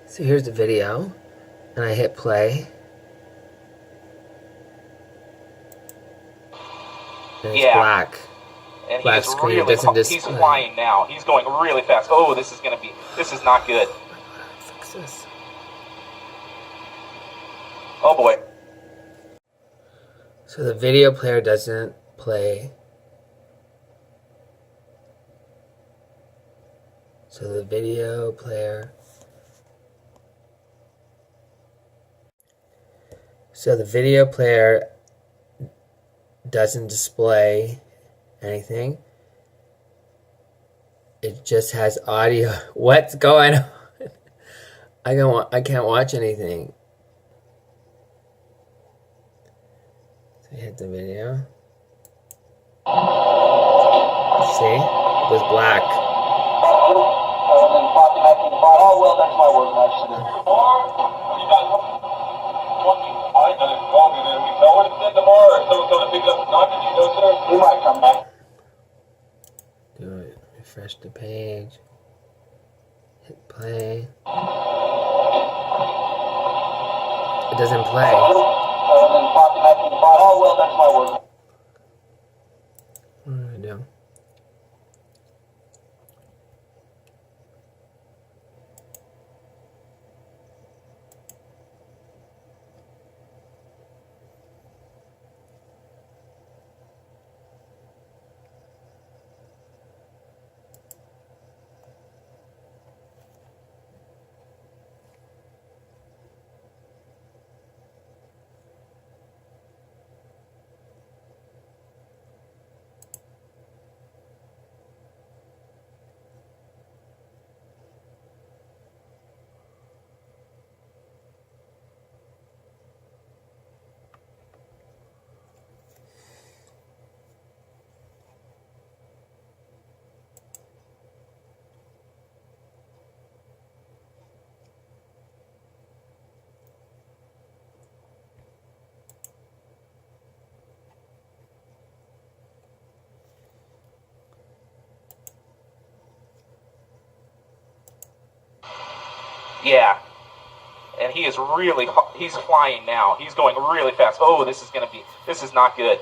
So here's the video, and I hit play. And it's black. And black he is screen. really, It doesn't he's display. flying now. He's going really fast. Oh, this is not good. Fix this. Oh boy. So the video player doesn't play. So the video player. So the video player doesn't display anything. It just has audio. What's going on? I can't watch anything. So I hit the video. See? It was black. Oh, well, that's my work. He might come back. Do it. Refresh the page. Hit play. It doesn't play. Oh, well, that's my work. What do I do? Yeah. And he's flying now. He's going really fast. Oh, this is not good.